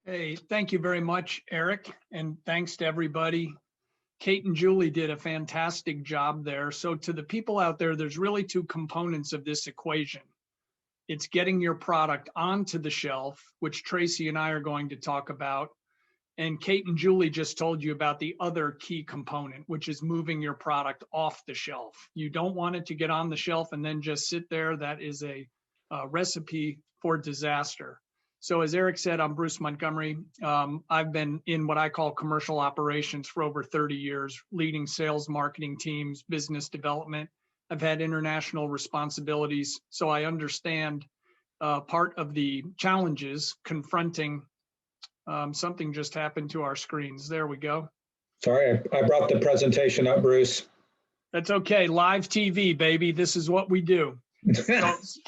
Hey, thank you very much, Eric, and thanks to everybody. Kate and Julie did a fantastic job there. So to the people out there, there's really two components of this equation. It's getting your product onto the shelf, which Tracy and I are going to talk about. And Kate and Julie just told you about the other key component, which is moving your product off the shelf. You don't want it to get on the shelf and then just sit there. That is a recipe for disaster. So as Eric said, I'm Bruce Montgomery. I've been in what I call commercial operations for over 30 years, leading sales, marketing teams, business development. I've had international responsibilities, so I understand part of the challenges confronting. Something just happened to our screens. There we go. Sorry, I brought the presentation up, Bruce. That's okay. Live TV, baby. This is what we do.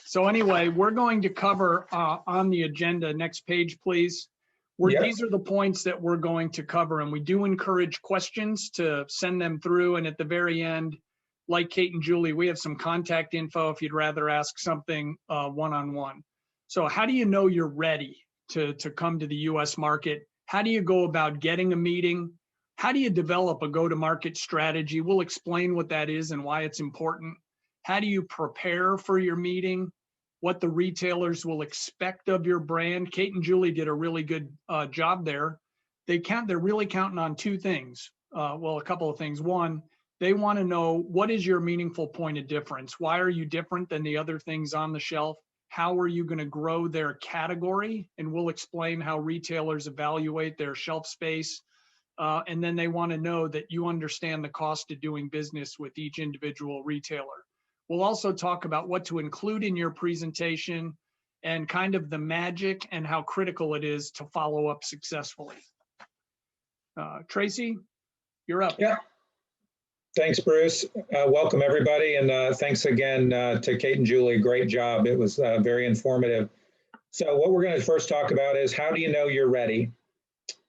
So anyway, we're going to cover on the agenda, next page, please. Yep. These are the points that we're going to cover, and we do encourage questions to send them through. And at the very end, like Kate and Julie, we have some contact info if you'd rather ask something one-on-one. So how do you know you're ready to come to the US market? How do you go about getting a meeting? How do you develop a go-to-market strategy? We'll explain what that is and why it's important. How do you prepare for your meeting? What the retailers will expect of your brand? Kate and Julie did a really good job there. They're really counting on two things. Well, a couple of things. One, they want to know, what is your meaningful point of difference? Why are you different than the other things on the shelf? How are you going to grow their category? And we'll explain how retailers evaluate their shelf space. And then they want to know that you understand the cost of doing business with each individual retailer. We'll also talk about what to include in your presentation and kind of the magic and how critical it is to follow up successfully. Tracy, you're up. Yeah. Thanks, Bruce. Welcome, everybody. And thanks again to Kate and Julie. Great job. It was very informative. So what we're going to first talk about is, how do you know you're ready?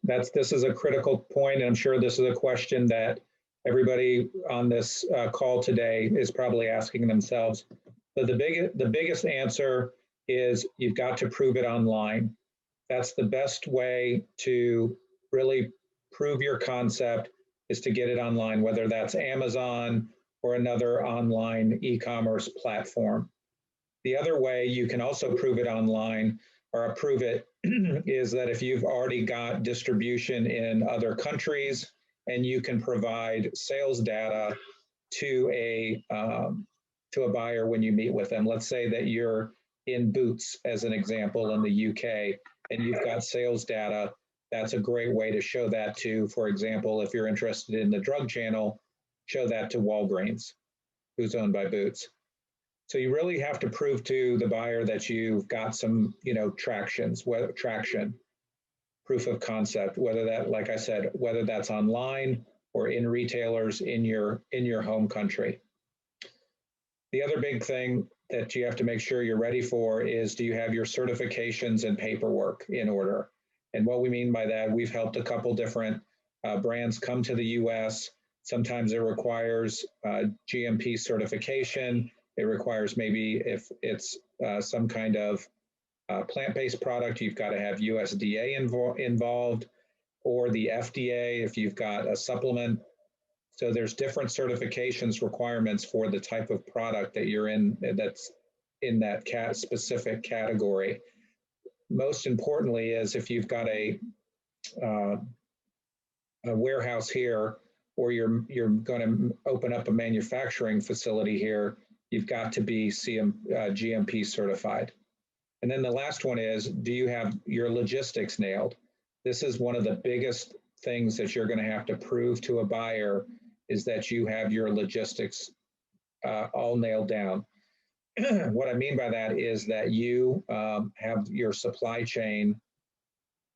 This is a critical point, and I'm sure this is a question that everybody on this call today is probably asking themselves. But the biggest answer is, you've got to prove it online. That's the best way to really prove your concept, is to get it online, whether that's Amazon or another online e-commerce platform. The other way you can also prove it online, or prove it, is that if you've already got distribution in other countries and you can provide sales data to a buyer when you meet with them. Let's say that you're in Boots, as an example, in the UK, and you've got sales data. That's a great way to show that to, for example, if you're interested in the drug channel, show that to Walgreens, who's owned by Boots. So you really have to prove to the buyer that you've got some, traction, proof of concept, whether that, like I said, whether that's online or in retailers in your home country. The other big thing that you have to make sure you're ready for is, do you have your certifications and paperwork in order? And what we mean by that, we've helped a couple different brands come to the US. Sometimes it requires GMP certification. It requires, maybe if it's some kind of plant-based product, you've got to have USDA involved, or the FDA if you've got a supplement. So there's different certifications requirements for the type of product that you're in, that's in that specific category. Most importantly is, if you've got a warehouse here, or you're going to open up a manufacturing facility here, you've got to be GMP certified. And then the last one is, do you have your logistics nailed? This is one of the biggest things that you're going to have to prove to a buyer, is that you have your logistics all nailed down. What I mean by that is that you have your supply chain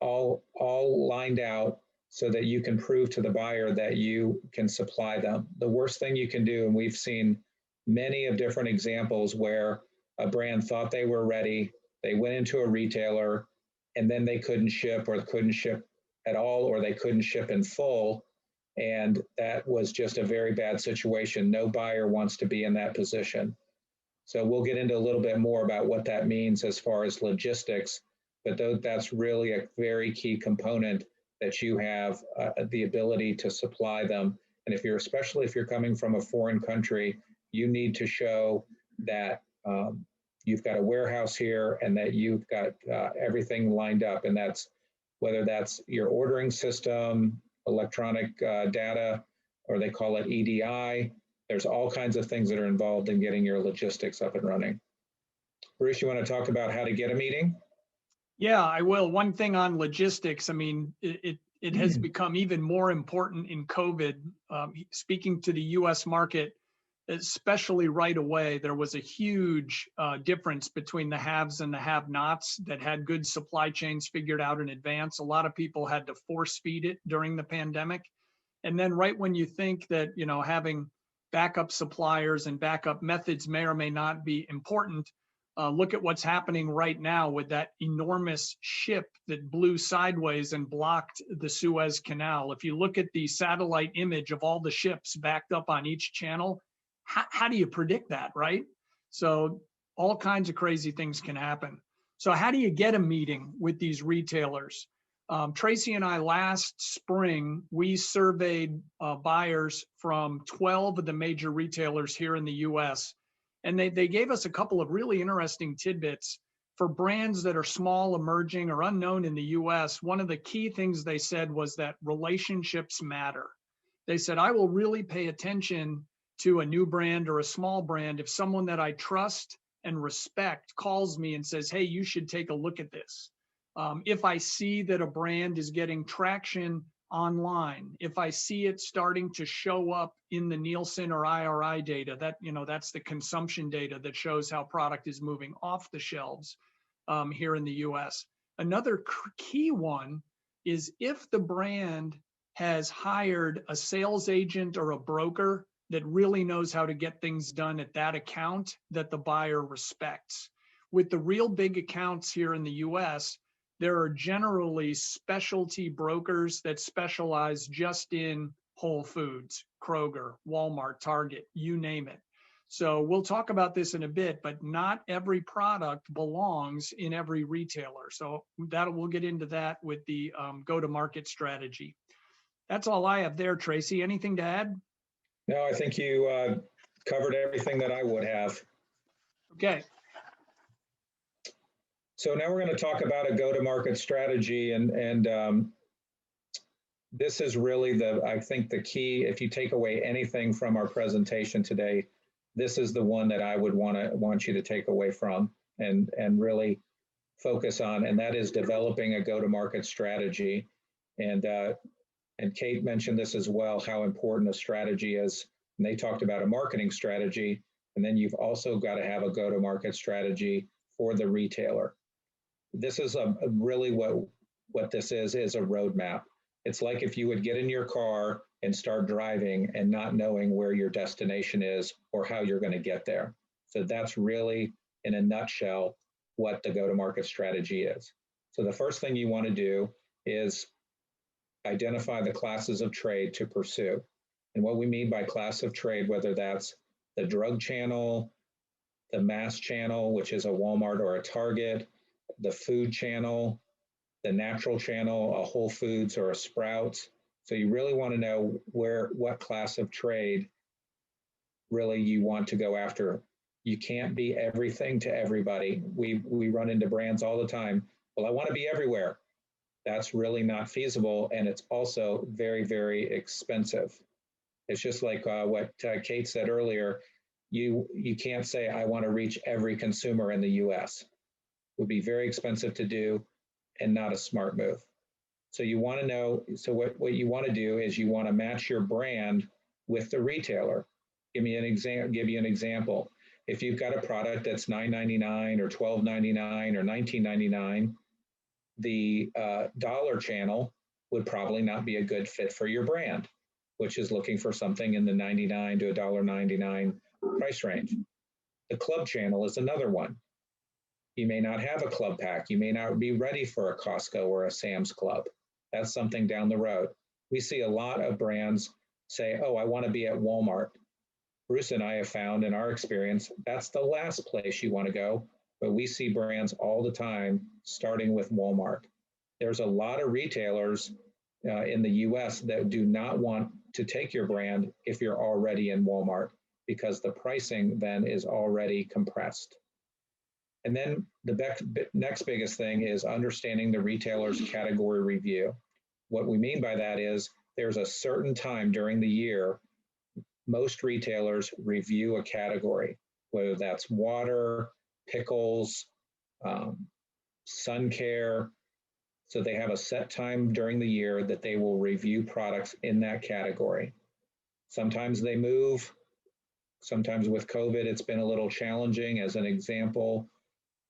all lined out, so that you can prove to the buyer that you can supply them. The worst thing you can do, and we've seen many of different examples where a brand thought they were ready, they went into a retailer, and then they couldn't ship, or couldn't ship at all, or they couldn't ship in full. And that was just a very bad situation. No buyer wants to be in that position. So we'll get into a little bit more about what that means as far as logistics. but that's really a very key component that you have the ability to supply them. And especially if you're coming from a foreign country, you need to show that you've got a warehouse here and that you've got everything lined up. And that's whether that's your ordering system, electronic data, or they call it EDI. There's all kinds of things that are involved in getting your logistics up and running. Bruce, you want to talk about how to get a meeting? Yeah, I will. One thing on logistics, I mean, it has become even more important in COVID. Speaking to the US market, especially right away, there was a huge difference between the haves and the have-nots that had good supply chains figured out in advance. A lot of people had to force feed it during the pandemic. And then right when you think that, having backup suppliers and backup methods may or may not be important, look at what's happening right now with that enormous ship that blew sideways and blocked the Suez Canal. If you look at the satellite image of all the ships backed up on each channel, how do you predict that, right? So all kinds of crazy things can happen. So how do you get a meeting with these retailers? Tracy and I last spring, we surveyed buyers from 12 of the major retailers here in the US. And they gave us a couple of really interesting tidbits for brands that are small, emerging, or unknown in the US. One of the key things they said was that relationships matter. They said, I will really pay attention to a new brand or a small brand if someone that I trust and respect calls me and says, hey, you should take a look at this. If I see that a brand is getting traction online, if I see it starting to show up in the Nielsen or IRI data, that's the consumption data that shows how product is moving off the shelves here in the US. Another key one is if the brand has hired a sales agent or a broker that really knows how to get things done at that account that the buyer respects. With the real big accounts here in the US, there are generally specialty brokers that specialize just in Whole Foods, Kroger, Walmart, Target, you name it. So we'll talk about this in a bit, but not every product belongs in every retailer. So we'll get into that with the go-to-market strategy. That's all I have there, Tracy. Anything to add? No, I think you covered everything that I would have. Okay. So now we're going to talk about a go-to-market strategy, and this is really I think the key. If you take away anything from our presentation today, this is the one that I would want you to take away from and really focus on, and that is developing a go-to-market strategy. And Kate mentioned this as well, how important a strategy is. And they talked about a marketing strategy, and then you've also got to have a go-to-market strategy for the retailer. This is really what this is a roadmap. It's like if you would get in your car and start driving and not knowing where your destination is or how you're going to get there. So that's really, in a nutshell, what the go-to-market strategy is. So the first thing you want to do is identify the classes of trade to pursue. And what we mean by class of trade, whether that's the drug channel, the mass channel, which is a Walmart or a Target, the food channel, the natural channel, a Whole Foods or a Sprouts. So you really want to know what class of trade really you want to go after. You can't be everything to everybody. We run into brands all the time. Well, I want to be everywhere. That's really not feasible, and it's also very, very expensive. It's just like what Kate said earlier. You can't say, I want to reach every consumer in the US. It would be very expensive to do and not a smart move. So you want to know, so what you want to do is you want to match your brand with the retailer. Give you an example. If you've got a product that's $9.99 or $12.99 or $19.99, the dollar channel would probably not be a good fit for your brand, which is looking for something in the $99 to $1.99 price range. The club channel is another one. You may not have a club pack. You may not be ready for a Costco or a Sam's Club. That's something down the road. We see a lot of brands say, oh, I want to be at Walmart. Bruce and I have found in our experience, that's the last place you want to go, but we see brands all the time, starting with Walmart. There's a lot of retailers in the US that do not want to take your brand if you're already in Walmart, because the pricing then is already compressed. And then the next biggest thing is understanding the retailer's category review. What we mean by that is there's a certain time during the year most retailers review a category, whether that's water, pickles, sun care. So they have a set time during the year that they will review products in that category. Sometimes they move. Sometimes with COVID, it's been a little challenging. As an example,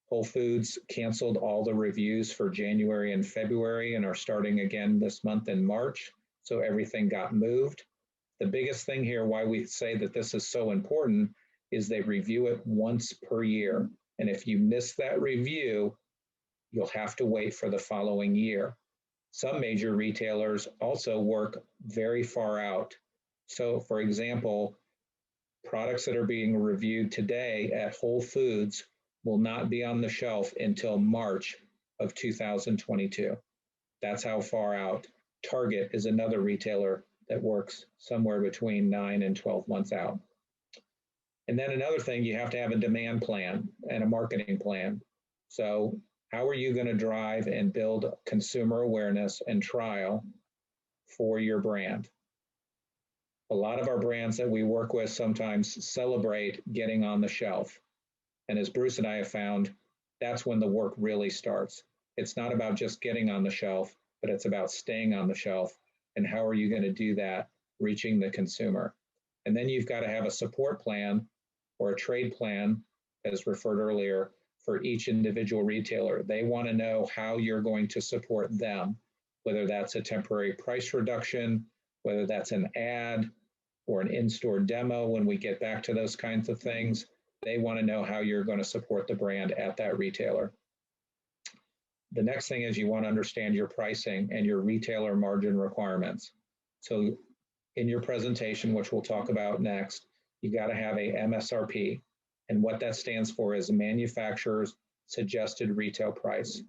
Whole Foods canceled all the reviews for January and February and are starting again this month in March. So everything got moved. The biggest thing here, why we say that this is so important, is they review it once per year. And if you miss that review, you'll have to wait for the following year. Some major retailers also work very far out. So for example, products that are being reviewed today at Whole Foods will not be on the shelf until March of 2022. That's how far out. Target is another retailer that works somewhere between 9 and 12 months out. And then another thing, you have to have a demand plan and a marketing plan. So how are you going to drive and build consumer awareness and trial for your brand? A lot of our brands that we work with sometimes celebrate getting on the shelf. And as Bruce and I have found, that's when the work really starts. It's not about just getting on the shelf, but it's about staying on the shelf. And how are you going to do that, reaching the consumer? And then you've got to have a support plan or a trade plan, as referred earlier, for each individual retailer. They want to know how you're going to support them, whether that's a temporary price reduction, whether that's an ad or an in-store demo. When we get back to those kinds of things, they want to know how you're going to support the brand at that retailer. The next thing is you want to understand your pricing and your retailer margin requirements. So in your presentation, which we'll talk about next, you got to have a MSRP. And what that stands for is manufacturer's suggested retail price.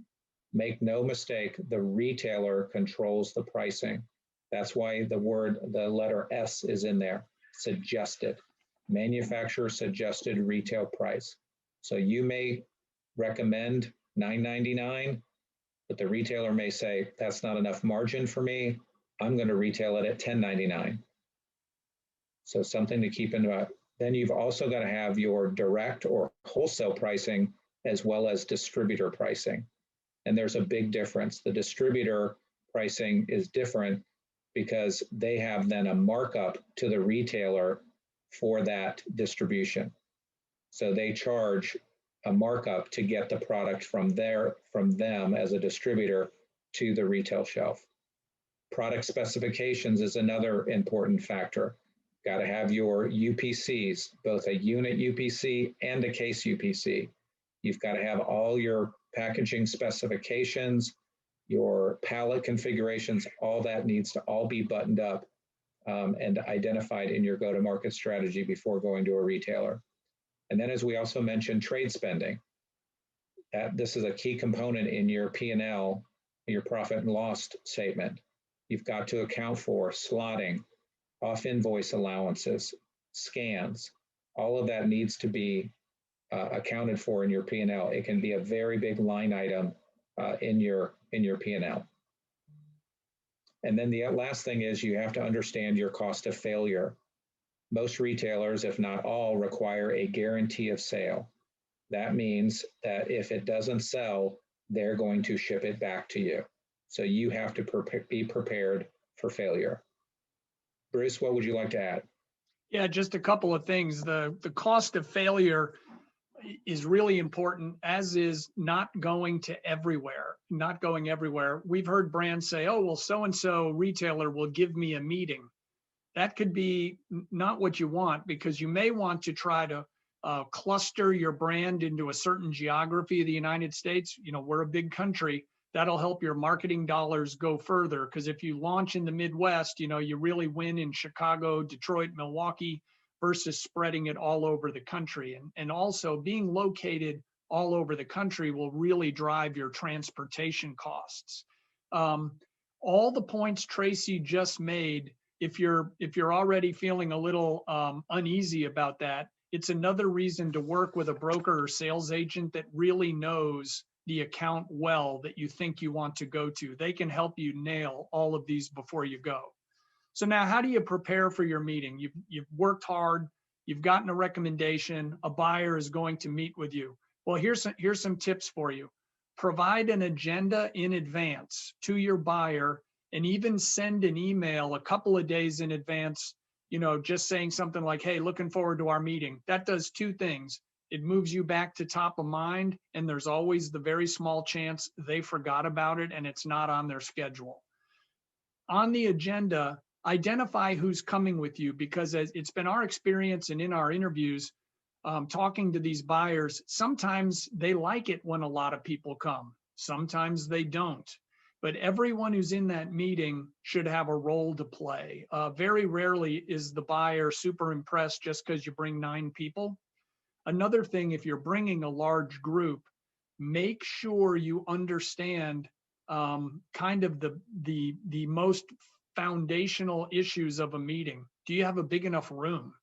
Make no mistake, the retailer controls the pricing. That's why the letter S is in there, suggested. Manufacturer suggested retail price. So you may recommend $9.99, but the retailer may say, that's not enough margin for me. I'm going to retail it at $10.99. So something to keep in mind. Then you've also got to have your direct or wholesale pricing as well as distributor pricing. And there's a big difference. The distributor pricing is different because they have then a markup to the retailer for that distribution. So they charge a markup to get the product from them as a distributor to the retail shelf. Product specifications is another important factor. Got to have your UPCs, both a unit UPC and a case UPC. You've got to have all your packaging specifications, your pallet configurations, all that needs to all be buttoned up and identified in your go-to-market strategy before going to a retailer. And then, as we also mentioned, trade spending. This is a key component in your P&L, your profit and loss statement. You've got to account for slotting, off-invoice allowances, scans. All of that needs to be accounted for in your P&L. It can be a very big line item in your P&L. And then the last thing is you have to understand your cost of failure. Most retailers, if not all, require a guarantee of sale. That means that if it doesn't sell, they're going to ship it back to you. So you have to be prepared for failure. Bruce, what would you like to add? Yeah, just a couple of things. The cost of failure is really important, as is not going everywhere. We've heard brands say, oh, well, so-and-so retailer will give me a meeting. That could be not what you want, because you may want to try to cluster your brand into a certain geography of the United States. You know, we're a big country. That'll help your marketing dollars go further, because if you launch in the Midwest, you know, you really win in Chicago, Detroit, Milwaukee, versus spreading it all over the country. And also being located all over the country will really drive your transportation costs. All the points Tracey just made, if you're already feeling a little uneasy about that, it's another reason to work with a broker or sales agent that really knows the account well that you think you want to go to. They can help you nail all of these before you go. So now, how do you prepare for your meeting? You've worked hard, you've gotten a recommendation, a buyer is going to meet with you. Well, here's some tips for you. Provide an agenda in advance to your buyer, and even send an email a couple of days in advance, just saying something like, hey, looking forward to our meeting. That does two things. It moves you back to top of mind, and there's always the very small chance they forgot about it and it's not on their schedule. On the agenda, identify who's coming with you, because as it's been our experience and in our interviews, talking to these buyers, sometimes they like it when a lot of people come. Sometimes they don't. But everyone who's in that meeting should have a role to play. Very rarely is the buyer super impressed just because you bring 9 people. Another thing, if you're bringing a large group, make sure you understand kind of the most foundational issues of a meeting. Do you have a big enough room?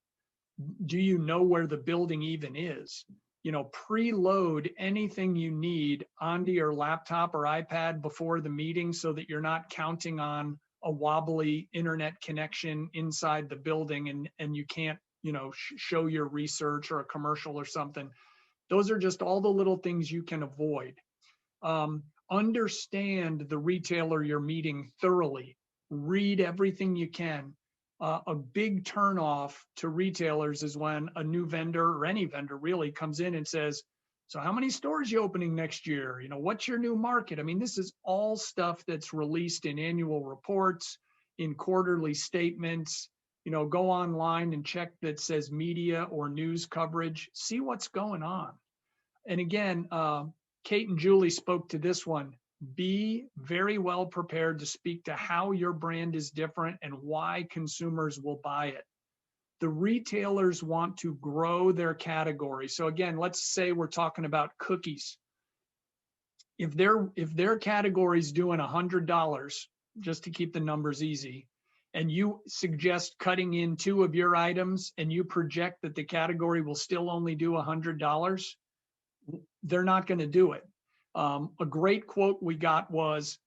Do you know where the building even is? Preload anything you need onto your laptop or iPad before the meeting so that you're not counting on a wobbly internet connection inside the building and you can't, show your research or a commercial or something. Those are just all the little things you can avoid. Understand the retailer you're meeting thoroughly. Read everything you can. A big turnoff to retailers is when a new vendor, or any vendor really, comes in and says, so how many stores you opening next year? What's your new market? I mean, this is all stuff that's released in annual reports, in quarterly statements. Go online and check that says media or news coverage. See what's going on. And again, Kate and Julie spoke to this one. Be very well prepared to speak to how your brand is different and why consumers will buy it. The retailers want to grow their category. So again, let's say we're talking about cookies. If their category is doing $100, just to keep the numbers easy, and you suggest cutting in 2 of your items and you project that the category will still only do $100, they're not going to do it. A great quote we got was,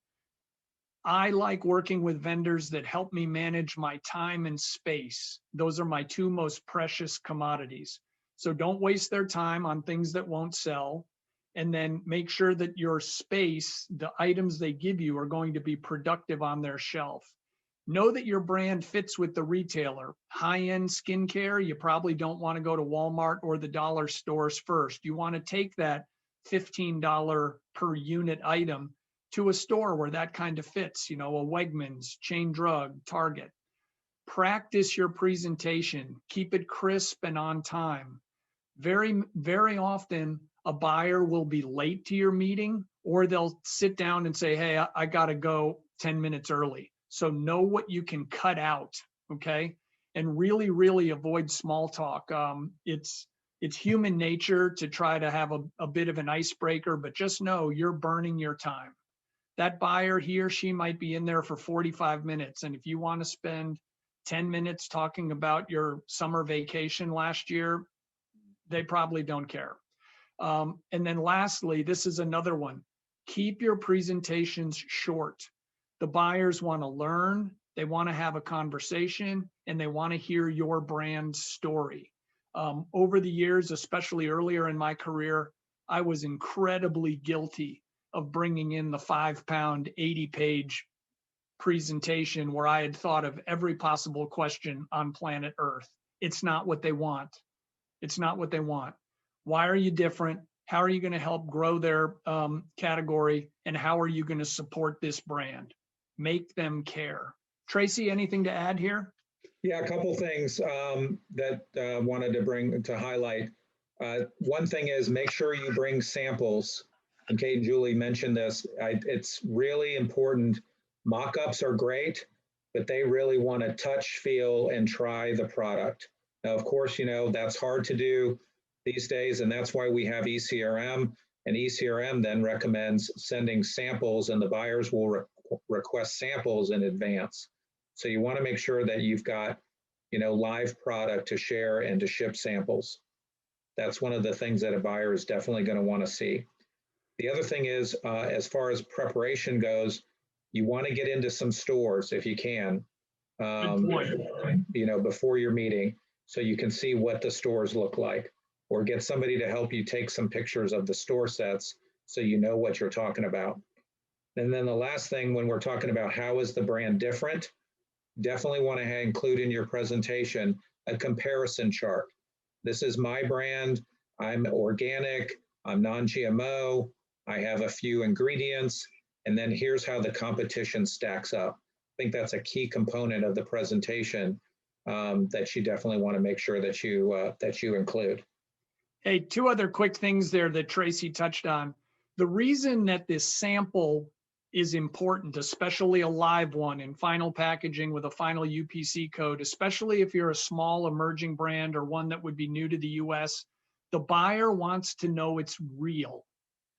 I like working with vendors that help me manage my time and space. Those are my 2 most precious commodities. So don't waste their time on things that won't sell. And then make sure that your space, the items they give you, are going to be productive on their shelf. Know that your brand fits with the retailer. High-end skincare, you probably don't want to go to Walmart or the dollar stores first. You want to take that $15 per unit item to a store where that kind of fits, a Wegmans, Chain Drug, Target. Practice your presentation. Keep it crisp and on time. Very, very often, a buyer will be late to your meeting, or they'll sit down and say, hey, I got to go 10 minutes early. So know what you can cut out, okay? And really, really avoid small talk. It's human nature to try to have a bit of an icebreaker, but just know you're burning your time. That buyer, he or she might be in there for 45 minutes. And if you want to spend 10 minutes talking about your summer vacation last year, they probably don't care. And then lastly, this is another one. Keep your presentations short. The buyers want to learn, they want to have a conversation, and they want to hear your brand story. Over the years, especially earlier in my career, I was incredibly guilty of bringing in the 5-pound, 80-page presentation where I had thought of every possible question on planet Earth. It's not what they want. It's not what they want. Why are you different? How are you going to help grow their category? And how are you going to support this brand? Make them care. Tracey, anything to add here? Yeah, a couple things that wanted to highlight. One thing is make sure you bring samples. And Kate and Julie mentioned this. It's really important. Mock-ups are great, but they really want to touch, feel, and try the product. Now, of course, that's hard to do. these days, and that's why we have ECRM, and ECRM then recommends sending samples, and the buyers will request samples in advance. So you want to make sure that you've got, live product to share and to ship samples. That's one of the things that a buyer is definitely going to want to see. The other thing is, as far as preparation goes, you want to get into some stores if you can, before your meeting, so you can see what the stores look like, or get somebody to help you take some pictures of the store sets so you know what you're talking about. And then the last thing, when we're talking about how is the brand different, definitely want to include in your presentation a comparison chart. This is my brand. I'm organic. I'm non-GMO. I have a few ingredients. And then here's how the competition stacks up. I think that's a key component of the presentation that you definitely want to make sure that you include. Hey, two other quick things there that Tracy touched on. The reason that this sample is important, especially a live one in final packaging with a final UPC code, especially if you're a small emerging brand or one that would be new to the US, the buyer wants to know it's real.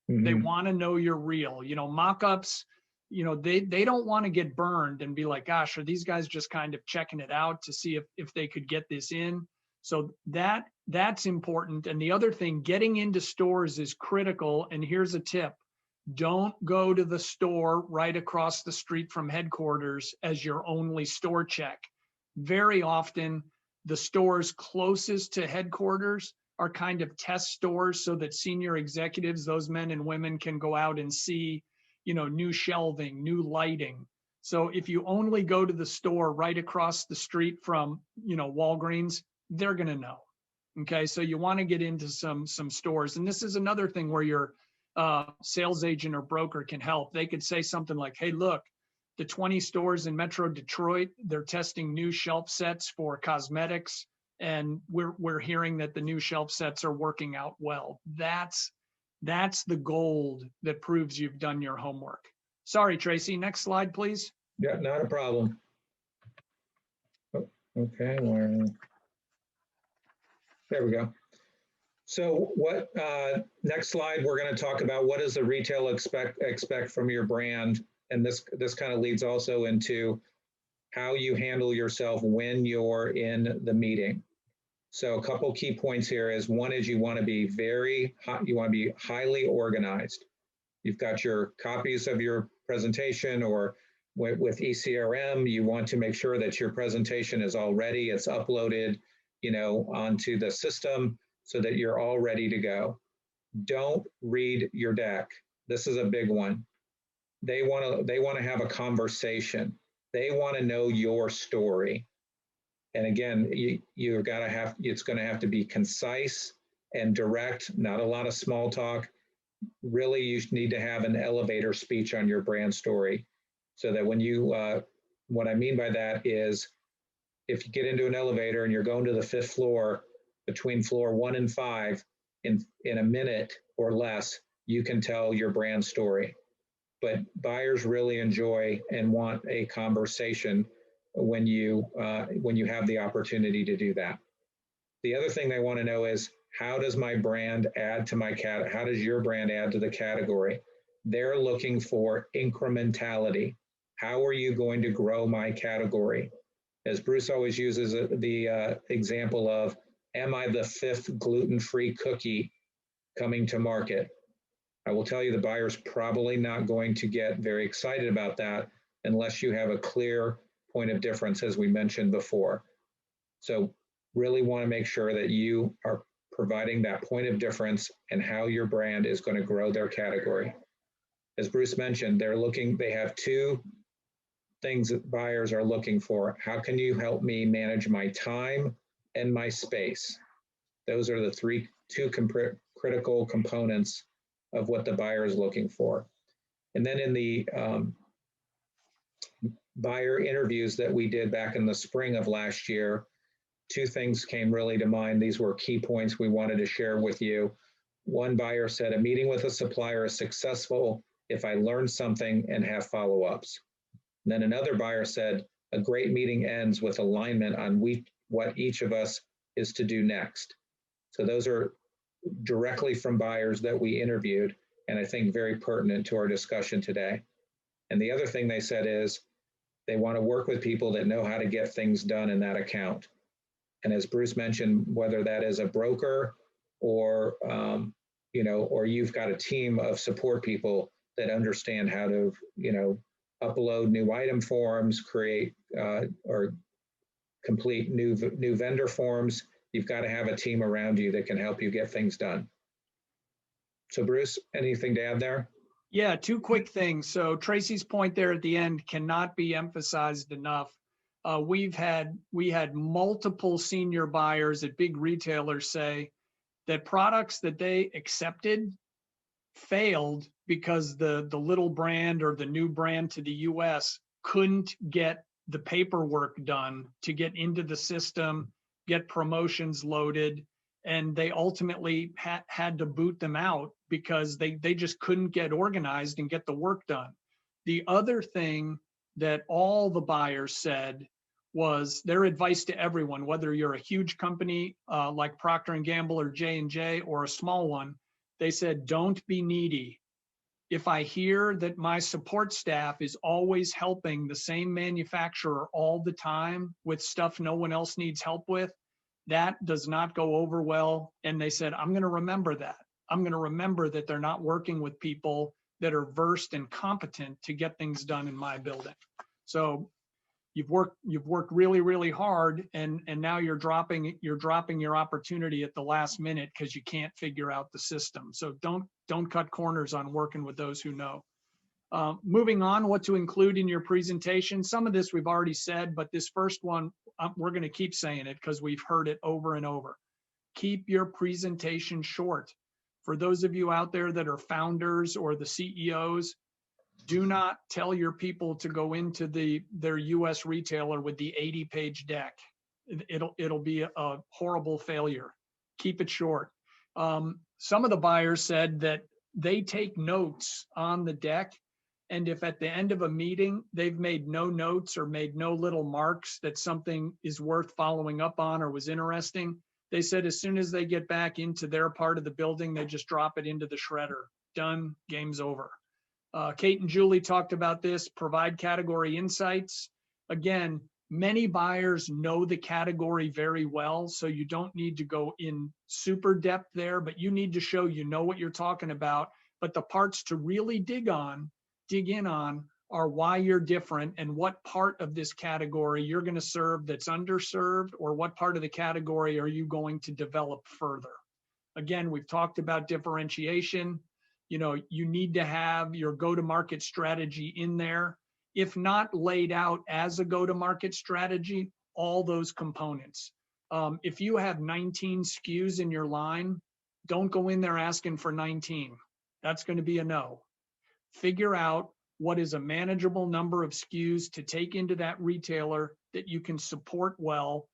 Mm-hmm. They want to know you're real. Mock-ups, they don't want to get burned and be like, gosh, are these guys just kind of checking it out to see if they could get this in? So that's important. And the other thing, getting into stores is critical. And here's a tip. Don't go to the store right across the street from headquarters as your only store check. Very often, the stores closest to headquarters are kind of test stores so that senior executives, those men and women, can go out and see, new shelving, new lighting. So if you only go to the store right across the street from, Walgreens, they're going to know. Okay, so you want to get into some stores. And this is another thing where your sales agent or broker can help. They could say something like, hey, look, the 20 stores in Metro Detroit, they're testing new shelf sets for cosmetics. And we're hearing that the new shelf sets are working out well. That's the gold that proves you've done your homework. Sorry, Tracy, next slide, please. Yeah, not a problem. Okay, there we go. So what, next slide, we're going to talk about what does the retailer expect from your brand. And this kind of leads also into how you handle yourself when you're in the meeting. So a couple key points here is, one is you want to be highly organized. You've got your copies of your presentation, or with ECRM, you want to make sure that your presentation is all ready. It's uploaded, onto the system so that you're all ready to go. Don't read your deck. This is a big one. They want to have a conversation. They want to know your story. And again, it's going to have to be concise and direct, not a lot of small talk. Really, you need to have an elevator speech on your brand story, so that when what I mean by that is, if you get into an elevator and you're going to the 5th floor, between floor 1 and 5, in a minute or less, you can tell your brand story. But buyers really enjoy and want a conversation when you have the opportunity to do that. The other thing they want to know is, how does my brand add to how does your brand add to the category? They're looking for incrementality. How are you going to grow my category? As Bruce always uses the example of, am I the 5th gluten-free cookie coming to market? I will tell you, the buyer's probably not going to get very excited about that unless you have a clear point of difference, as we mentioned before. So really want to make sure that you are providing that point of difference and how your brand is going to grow their category. As Bruce mentioned, they have two things that buyers are looking for. How can you help me manage my time and my space? Those are the two critical components of what the buyer is looking for. And then in the buyer interviews that we did back in the spring of last year, two things came really to mind. These were key points we wanted to share with you. One buyer said, a meeting with a supplier is successful if I learn something and have follow-ups. Then another buyer said, a great meeting ends with alignment on what each of us is to do next. So those are directly from buyers that we interviewed, and I think very pertinent to our discussion today. And the other thing they said is they want to work with people that know how to get things done in that account. And as Bruce mentioned, whether that is a broker or, or you've got a team of support people that understand how to, upload new item forms, create or complete new vendor forms, you've got to have a team around you that can help you get things done. So Bruce, anything to add there? Yeah, two quick things. So Tracy's point there at the end cannot be emphasized enough. We had multiple senior buyers at big retailers say that products that they accepted failed because the little brand or the new brand to the US couldn't get the paperwork done to get into the system, get promotions loaded, and they ultimately had to boot them out because they just couldn't get organized and get the work done. The other thing that all the buyers said was their advice to everyone, whether you're a huge company like Procter & Gamble or J&J or a small one, they said, don't be needy. If I hear that my support staff is always helping the same manufacturer all the time with stuff no one else needs help with, that does not go over well. And they said, I'm going to remember that. I'm going to remember that they're not working with people that are versed and competent to get things done in my building. So you've worked really, really hard, and now you're dropping your opportunity at the last minute because you can't figure out the system. So don't cut corners on working with those who know. Moving on, what to include in your presentation. Some of this we've already said, but this first one, we're going to keep saying it because we've heard it over and over. Keep your presentation short. For those of you out there that are founders or the CEOs, do not tell your people to go into their US retailer with the 80-page deck. It'll be a horrible failure. Keep it short. Some of the buyers said that they take notes on the deck, and if at the end of a meeting they've made no notes or made no little marks that something is worth following up on or was interesting, they said as soon as they get back into their part of the building, they just drop it into the shredder. Done, game's over. Kate and Julie talked about this, provide category insights. Again, many buyers know the category very well, so you don't need to go in super depth there, but you need to show you know what you're talking about. But the parts to really dig in on are why you're different and what part of this category you're going to serve that's underserved, or what part of the category are you going to develop further. Again, we've talked about differentiation. You need to have your go-to-market strategy in there. If not laid out as a go-to-market strategy, all those components. If you have 19 SKUs in your line, don't go in there asking for 19. That's going to be a no. Figure out what is a manageable number of SKUs to take into that retailer that you can support well,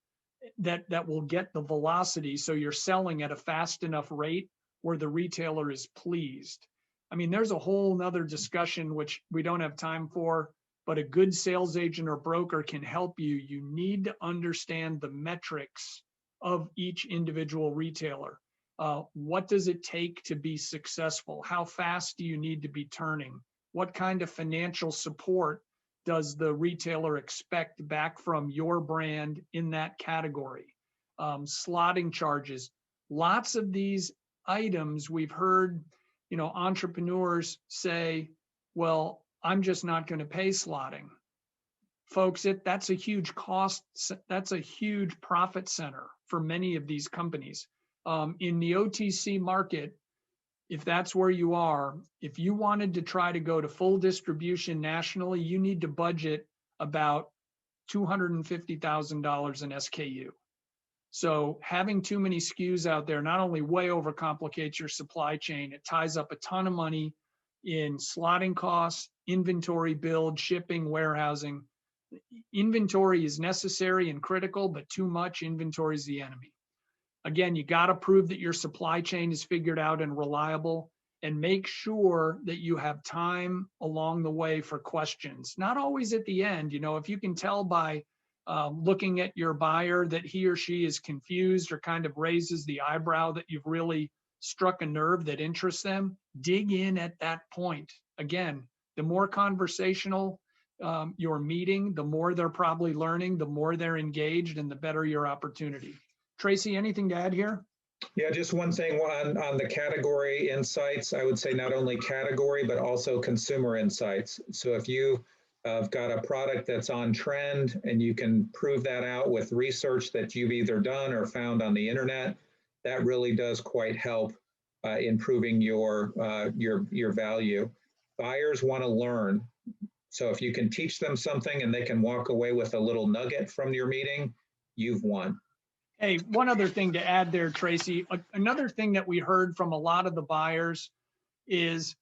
that will get the velocity so you're selling at a fast enough rate where the retailer is pleased. I mean, there's a whole nother discussion which we don't have time for, but a good sales agent or broker can help you. You need to understand the metrics of each individual retailer. What does it take to be successful? How fast do you need to be turning? What kind of financial support does the retailer expect back from your brand in that category? Slotting charges. Lots of these items we've heard, entrepreneurs say, well, I'm just not going to pay slotting. Folks, that's a huge cost. That's a huge profit center for many of these companies. In the OTC market, if that's where you are, if you wanted to try to go to full distribution nationally, you need to budget about $250,000 in SKU. So having too many SKUs out there not only way overcomplicates your supply chain, it ties up a ton of money in slotting costs, inventory build, shipping, warehousing. Inventory is necessary and critical, but too much inventory is the enemy. Again, you got to prove that your supply chain is figured out and reliable, and make sure that you have time along the way for questions. Not always at the end. If you can tell by looking at your buyer that he or she is confused or kind of raises the eyebrow that you've really struck a nerve that interests them, dig in at that point. Again, the more conversational your meeting, the more they're probably learning, the more they're engaged, and the better your opportunity. Tracy, anything to add here? Yeah, just one thing on the category insights. I would say not only category, but also consumer insights. So if you have got a product that's on trend and you can prove that out with research that you've either done or found on the internet, that really does quite help improving your value. Buyers want to learn. So if you can teach them something and they can walk away with a little nugget from your meeting, you've won. Hey, one other thing to add there, Tracy. Another thing that we heard from a lot of the buyers is,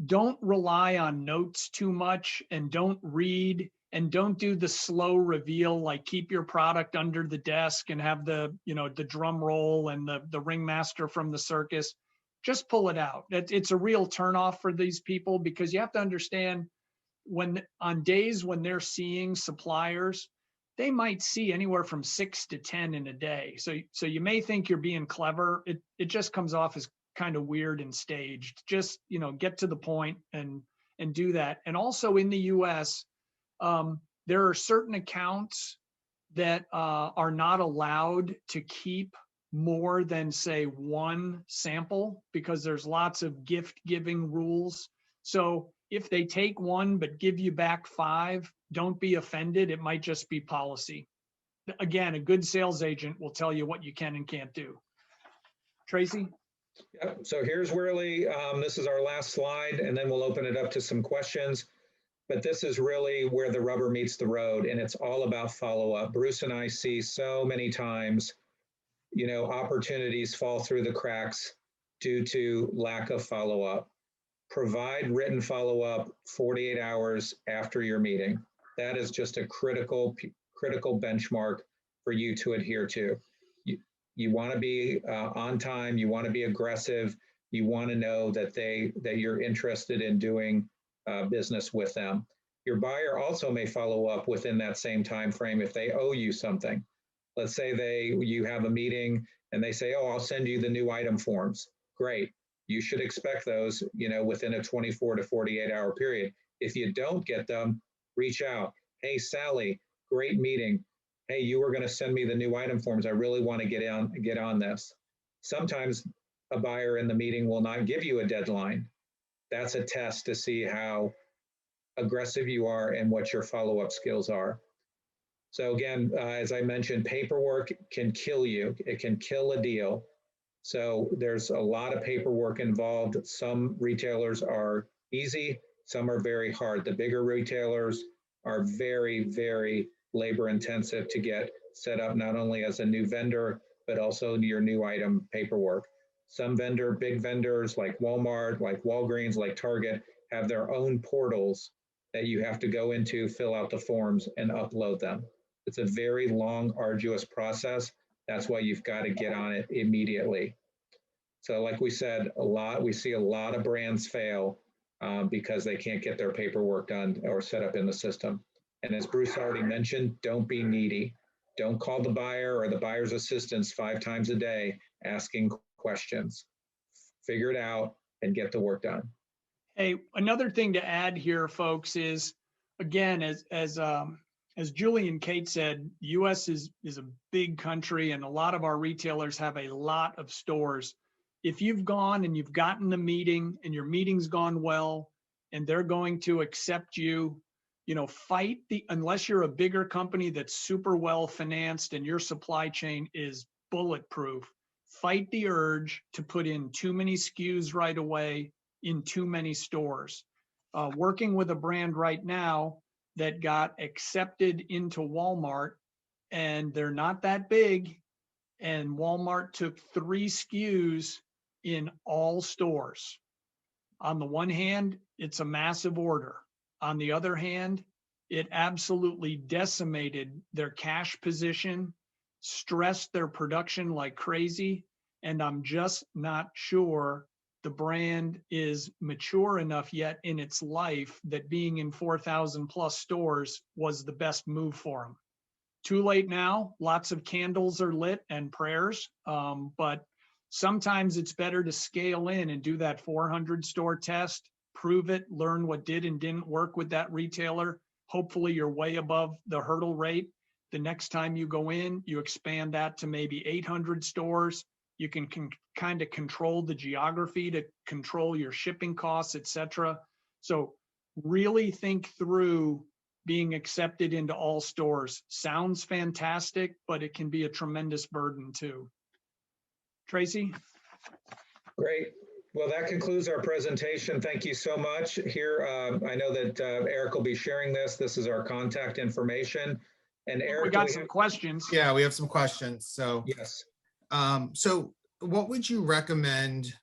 don't rely on notes too much, and don't read, and don't do the slow reveal, like keep your product under the desk and have the drum roll and the ringmaster from the circus. Just pull it out. It's a real turnoff for these people, because you have to understand, when on days when they're seeing suppliers, they might see anywhere from 6 to 10 in a day. So you may think you're being clever. It just comes off as kind of weird and staged. Just, get to the point and do that. And also in the US, there are certain accounts that are not allowed to keep more than, say, one sample, because there's lots of gift giving rules. So if they take one but give you back 5, don't be offended. It might just be policy. Again, a good sales agent will tell you what you can and can't do. Tracy? Yep. So here's really, this is our last slide, and then we'll open it up to some questions. But this is really where the rubber meets the road, and it's all about follow-up. Bruce and I see so many times, opportunities fall through the cracks due to lack of follow-up. Provide written follow-up 48 hours after your meeting. That is just a critical benchmark for you to adhere to. You want to be on time. You want to be aggressive. You want to know that you're interested in doing business with them. Your buyer also may follow up within that same time frame if they owe you something. Let's say you have a meeting and they say, "Oh, I'll send you the new item forms." Great. You should expect those, within a 24 to 48 hour period. If you don't get them, reach out. "Hey, Sally, great meeting. Hey, you were going to send me the new item forms. I really want to get on this." Sometimes a buyer in the meeting will not give you a deadline. That's a test to see how aggressive you are and what your follow-up skills are. So again, as I mentioned, paperwork can kill you. It can kill a deal. So there's a lot of paperwork involved. Some retailers are easy, some are very hard. The bigger retailers are very, very labor intensive to get set up, not only as a new vendor, but also your new item paperwork. Some big vendors like Walmart, like Walgreens, like Target, have their own portals that you have to go into, fill out the forms, and upload them. It's a very long, arduous process. That's why you've got to get on it immediately. So like we said, we see a lot of brands fail because they can't get their paperwork done or set up in the system. And as Bruce already mentioned, don't be needy. Don't call the buyer or the buyer's assistants 5 times a day asking questions. Figure it out and get the work done. Hey, another thing to add here, folks, is, again, as Julie and Kate said, the U.S. is a big country, and a lot of our retailers have a lot of stores. If you've gone and you've gotten the meeting and your meeting's gone well, and they're going to accept you, unless you're a bigger company that's super well financed and your supply chain is bulletproof, fight the urge to put in too many SKUs right away in too many stores. Working with a brand right now that got accepted into Walmart, and they're not that big, and Walmart took 3 SKUs in all stores. On the one hand, it's a massive order. On the other hand, it absolutely decimated their cash position, stressed their production like crazy, and I'm just not sure the brand is mature enough yet in its life that being in 4,000 plus stores was the best move for them. Too late now. Lots of candles are lit and prayers, but Sometimes it's better to scale in and do that 400 store test, prove it, learn what did and didn't work with that retailer. Hopefully you're way above the hurdle rate. The next time you go in, you expand that to maybe 800 stores. You can kind of control the geography to control your shipping costs, et cetera. So really think through being accepted into all stores. Sounds fantastic, but it can be a tremendous burden too. Tracy? Great. Well, that concludes our presentation. Thank you so much. Here, I know that Eric will be sharing this. This is our contact information. And Eric, we got some questions. Yeah, we have some questions. So, yes. So what would you recommend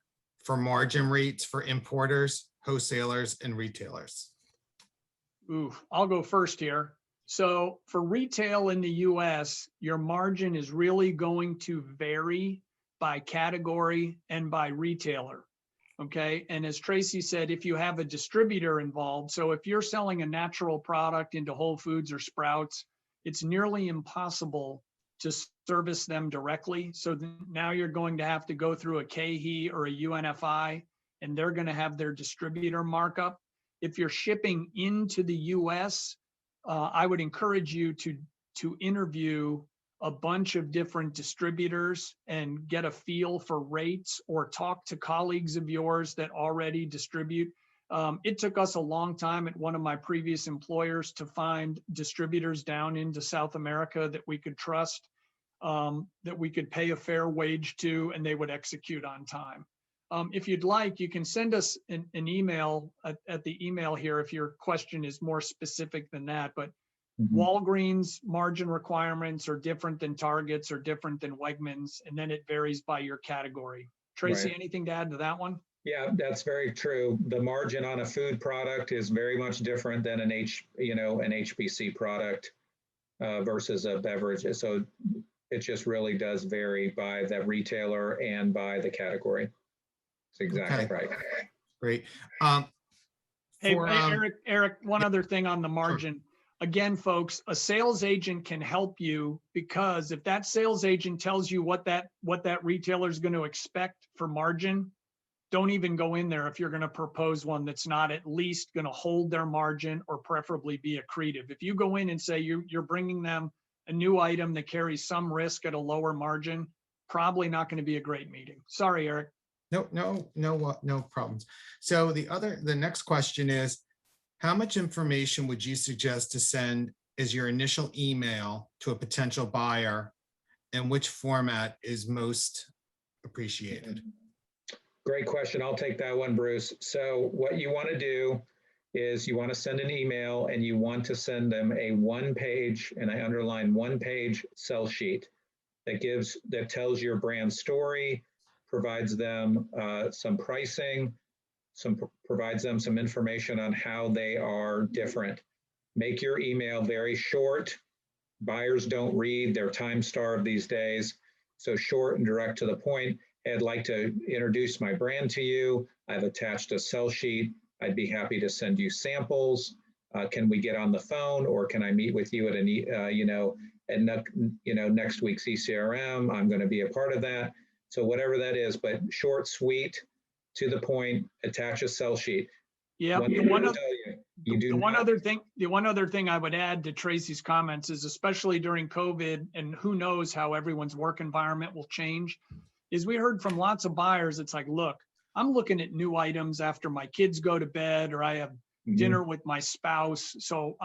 for margin rates for importers, wholesalers, and retailers? Ooh, I'll go first here. So for retail in the US, your margin is really going to vary by category and by retailer. Okay. And as Tracy said, if you have a distributor involved, so if you're selling a natural product into Whole Foods or Sprouts, it's nearly impossible to service them directly. So now you're going to have to go through a KHE or a UNFI, and they're going to have their distributor markup. If you're shipping into the US, I would encourage you to interview a bunch of different distributors and get a feel for rates, or talk to colleagues of yours that already distribute. It took us a long time at one of my previous employers to find distributors down into South America that we could trust, that we could pay a fair wage to, and they would execute on time. If you'd like, you can send us an email at the email here if your question is more specific than that. But Walgreens margin requirements are different than Target's, or different than Wegmans, and then it varies by your category. Tracy, Right. Anything to add to that one? Yeah, that's very true. The margin on a food product is very much different than an HBC product versus a beverage. So it just really does vary by the retailer and by the category. It's exactly right. Great. Hey, Eric, one other thing on the margin. Sure. Again, folks, a sales agent can help you, because if that sales agent tells you what that retailer is going to expect for margin, don't even go in there if you're going to propose one that's not at least going to hold their margin or preferably be accretive. If you go in and say you're bringing them a new item that carries some risk at a lower margin, probably not going to be a great meeting. Sorry, Eric. No problems. So the next question is, how much information would you suggest to send as your initial email to a potential buyer, and which format is most appreciated? Great question. I'll take that one, Bruce. So what you want to do is you want to send an email, and you want to send them a one-page, and I underline one-page sell sheet that tells your brand story, provides them some pricing, provides them some information on how they are different. Make your email very short. Buyers don't read, they're time-starved these days. So short and direct to the point. I'd like to introduce my brand to you. I've attached a sell sheet. I'd be happy to send you samples. Can we get on the phone, or can I meet with you at next week's ECRM? I'm going to be a part of that. So whatever that is, but short, sweet, to the point, attach a sell sheet. Yeah. The one other thing I would add to Tracy's comments is, especially during COVID, and who knows how everyone's work environment will change, is we heard from lots of buyers. It's like, look, I'm looking at new items after my kids go to bed, or I have dinner with my spouse. So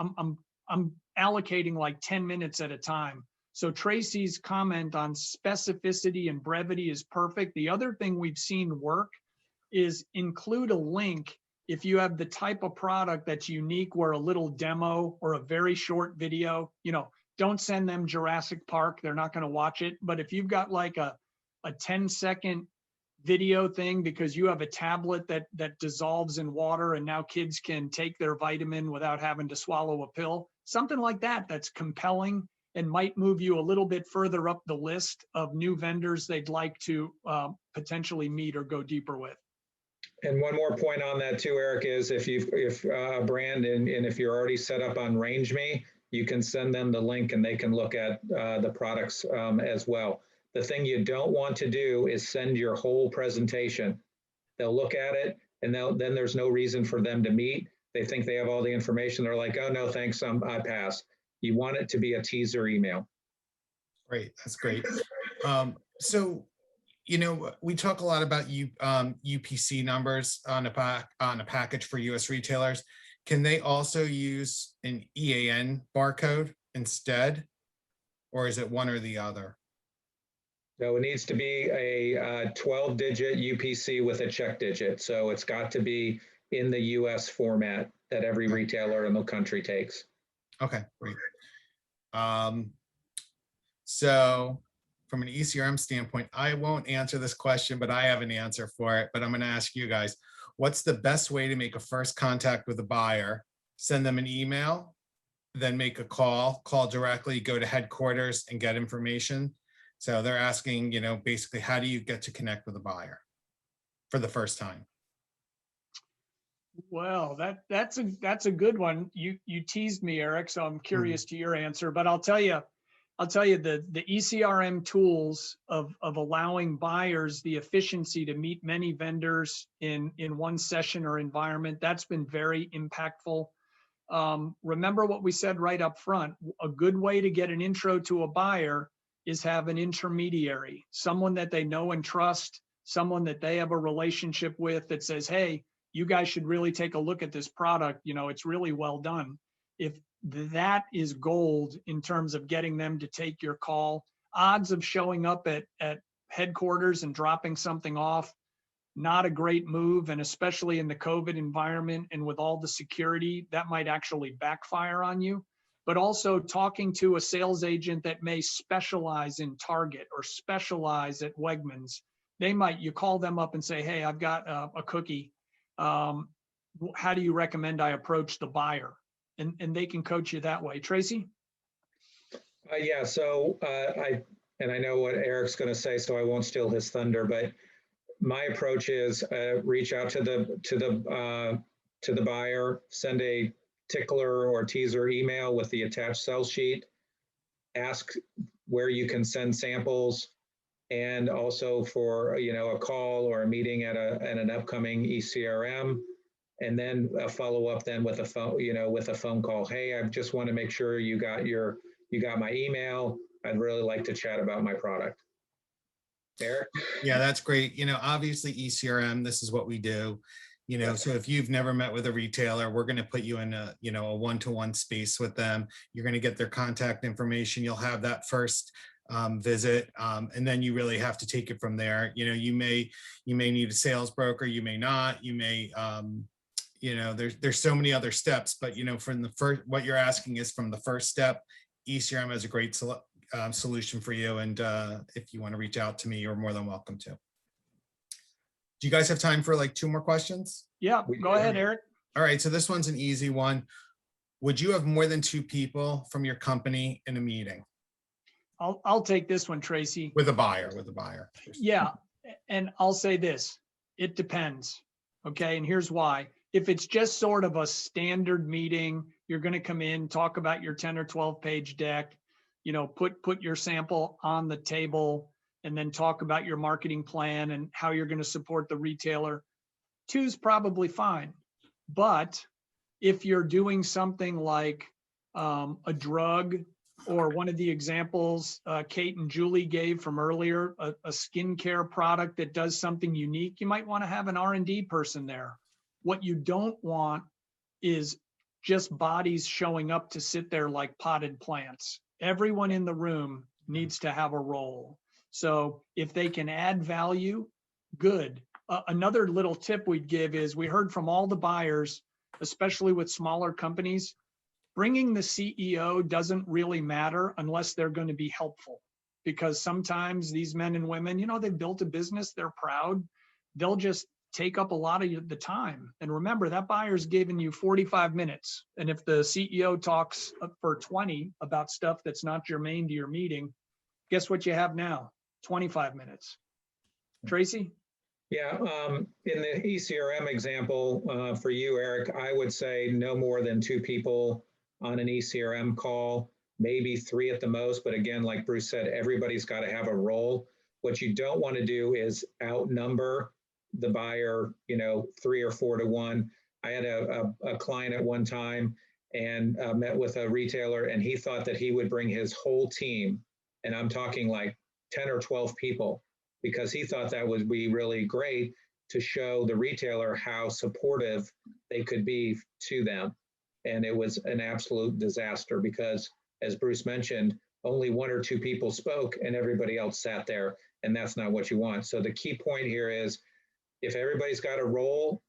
I'm allocating like 10 minutes at a time. So Tracy's comment on specificity and brevity is perfect. The other thing we've seen work is include a link if you have the type of product that's unique, where a little demo or a very short video, don't send them Jurassic Park. They're not going to watch it. But if you've got like a 10-second video thing because you have a tablet that dissolves in water, and now kids can take their vitamin without having to swallow a pill, something like that, that's compelling and might move you a little bit further up the list of new vendors they'd like to potentially meet or go deeper with. And one more point on that too, Eric, is if a brand and if you're already set up on Range Me, you can send them the link and they can look at the products as well. The thing you don't want to do is send your whole presentation. They'll look at it and then there's no reason for them to meet. They think they have all the information. They're like, oh no, thanks, I pass. You want it to be a teaser email. Great, that's great. So, you know, we talk a lot about UPC numbers on a package for US retailers. Can they also use an EAN barcode instead, or is it one or the other? No, it needs to be a 12-digit UPC with a check digit. So it's got to be in the US format that every retailer in the country takes. Okay, great. So from an ECRM standpoint, I won't answer this question, but I have an answer for it. But I'm going to ask you guys, what's the best way to make a first contact with a buyer? Send them an email, then make a call directly, go to headquarters and get information. So they're asking, you know, basically, how do you get to connect with a buyer for the first time? Well, that's a good one. You teased me, Eric, so I'm curious to your answer. But I'll tell you the ECRM tools of allowing buyers the efficiency to meet many vendors in one session or environment, that's been very impactful. Remember what we said right up front. A good way to get an intro to a buyer is have an intermediary, someone that they know and trust, someone that they have a relationship with that says, hey, you guys should really take a look at this product. You know, it's really well done. If that is gold in terms of getting them to take your call, odds of showing up at headquarters and dropping something off, not a great move. And especially in the COVID environment and with all the security, that might actually backfire on you. But also talking to a sales agent that may specialize in Target or specialize at Wegmans, you call them up and say, hey, I've got a cookie. How do you recommend I approach the buyer? And they can coach you that way. Tracy? Yeah, so I know what Eric's going to say, so I won't steal his thunder, but my approach is reach out to the buyer, send a tickler or teaser email with the attached sales sheet, ask where you can send samples, and also for a call or a meeting at an upcoming ECRM, and then a follow up then with a phone with a phone call. Hey, I just want to make sure you got my email. I'd really like to chat about my product. Eric? Yeah, that's great. You know, obviously ECRM, this is what we do. You know, so if you've never met with a retailer, we're going to put you in a one-to-one space with them. You're going to get their contact information. You'll have that first visit, and then you really have to take it from there. You know, you may need a sales broker, you may not. You may, there's so many other steps. But from the first, what you're asking is from the first step, ECRM has a great solution for you. And if you want to reach out to me, you're more than welcome to. Do you guys have time for like 2 more questions? Yeah, go ahead, Eric. All right, so this one's an easy one. Would you have more than 2 people from your company in a meeting? I'll take this one, Tracy. With a buyer. Yeah, and I'll say this, it depends, okay? And here's why. If it's just sort of a standard meeting, you're gonna come in, talk about your 10 or 12 page deck, put your sample on the table, and then talk about your marketing plan and how you're going to support the retailer. 2's probably fine. But if you're doing something like a drug, or one of the examples Kate and Julie gave from earlier, a skincare product that does something unique, you might want to have an R&D person there. What you don't want is just bodies showing up to sit there like potted plants. Everyone in the room needs to have a role. So if they can add value, good. Another little tip we'd give is, we heard from all the buyers, especially with smaller companies, bringing the CEO doesn't really matter unless they're going to be helpful. Because sometimes these men and women, they've built a business, they're proud, they'll just take up a lot of the time. And remember, that buyer's giving you 45 minutes. And if the CEO talks for 20 about stuff that's not germane to your meeting, guess what you have now? 25 minutes. Tracy? Yeah, in the ECRM example for you, Eric, I would say no more than 2 people on an ECRM call. maybe 3 at the most. But again, like Bruce said, everybody's got to have a role. What you don't want to do is outnumber the buyer, 3 or 4 to 1. I had a client at one time and met with a retailer, and he thought that he would bring his whole team, and I'm talking like 10 or 12 people, because he thought that would be really great to show the retailer how supportive they could be to them. And it was an absolute disaster because, as Bruce mentioned, only 1 or 2 people spoke and everybody else sat there, and that's not what you want. So the key point here is, if everybody's got a role,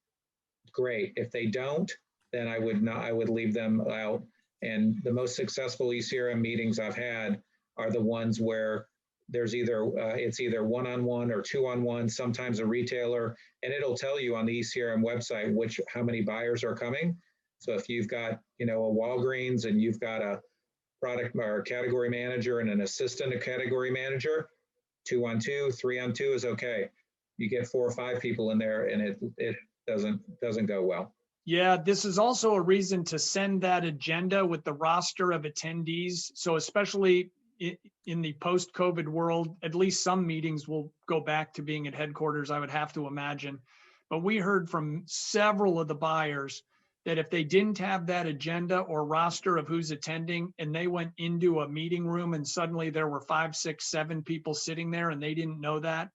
great. If they don't, then I would leave them out. And the most successful eCRM meetings I've had are the ones where there's it's either 1-on-1 or 2-on-1, sometimes a retailer, and it'll tell you on the eCRM website how many buyers are coming. So if you've got, a Walgreens and you've got a product or a category manager and an assistant a category manager, 2-on-2, 3-on-2 is okay. You get 4 or 5 people in there and it doesn't go well. Yeah, this is also a reason to send that agenda with the roster of attendees. So especially in the post-COVID world, at least some meetings will go back to being at headquarters, I would have to imagine. But we heard from several of the buyers that if they didn't have that agenda or roster of who's attending, and they went into a meeting room and suddenly there were 5, 6, 7 people sitting there and they didn't know that,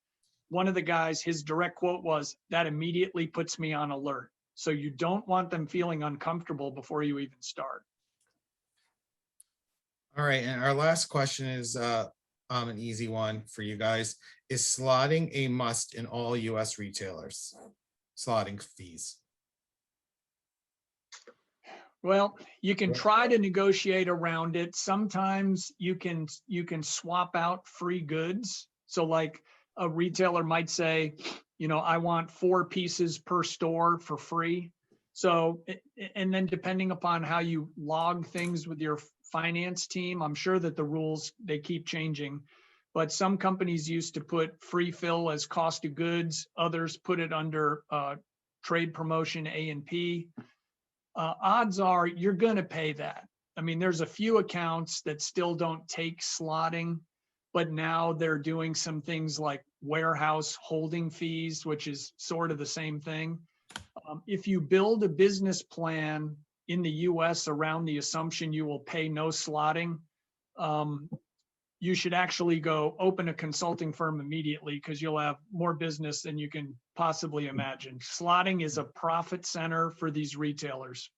one of the guys, his direct quote was, "That immediately puts me on alert." So you don't want them feeling uncomfortable before you even start. All right, and our last question is an easy one for you guys. Is slotting a must in all US retailers? Slotting fees. Well, you can try to negotiate around it. Sometimes you can swap out free goods. So like a retailer might say, I want 4 pieces per store for free. So, and then depending upon how you log things with your finance team, I'm sure that the rules, they keep changing. But some companies used to put free fill as cost of goods. Others put it under trade promotion A&P. Odds are you're going to pay that. I mean, there's a few accounts that still don't take slotting, but now they're doing some things like warehouse holding fees, which is sort of the same thing. If you build a business plan in the US around the assumption you will pay no slotting, you should actually go open a consulting firm immediately, because you'll have more business than you can possibly imagine. Slotting is a profit center for these retailers.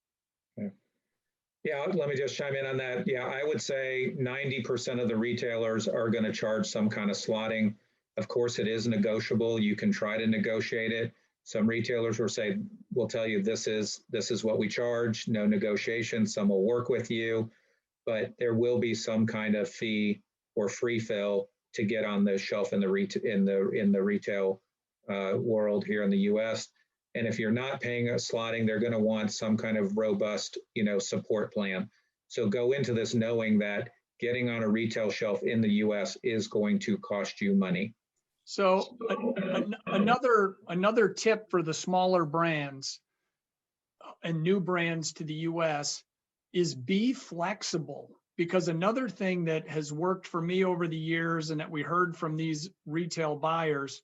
Yeah, let me just chime in on that. Yeah, I would say 90% of the retailers are going to charge some kind of slotting. Of course, it is negotiable. You can try to negotiate it. Some retailers will tell you this is what we charge, no negotiation. Some will work with you, but there will be some kind of fee or free fill to get on the shelf in the retail world here in the U.S. And if you're not paying a slotting, they're going to want some kind of robust, support plan. So go into this knowing that getting on a retail shelf in the U.S. is going to cost you money. So another tip for the smaller brands and new brands to the U.S. is be flexible. Because another thing that has worked for me over the years, and that we heard from these retail buyers,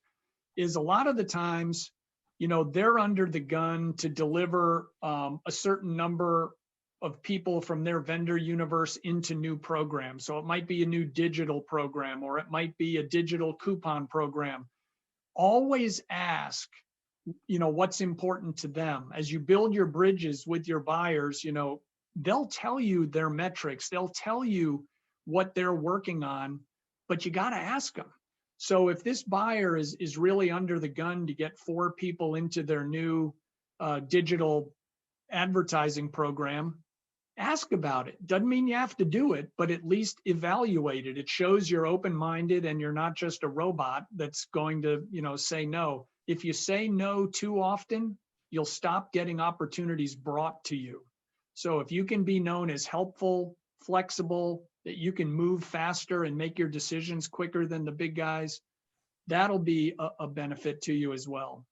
is a lot of the times, they're under the gun to deliver a certain number of people from their vendor universe into new programs. So it might be a new digital program, or it might be a digital coupon program. Always ask, what's important to them. As you build your bridges with your buyers, they'll tell you their metrics, they'll tell you what they're working on, but you got to ask them. So if this buyer is really under the gun to get 4 people into their new digital advertising program, ask about it. Doesn't mean you have to do it, but at least evaluate it. It shows you're open-minded and you're not just a robot that's going to, say no. If you say no too often, you'll stop getting opportunities brought to you. So if you can be known as helpful, flexible, that you can move faster and make your decisions quicker than the big guys, that'll be a benefit to you as well.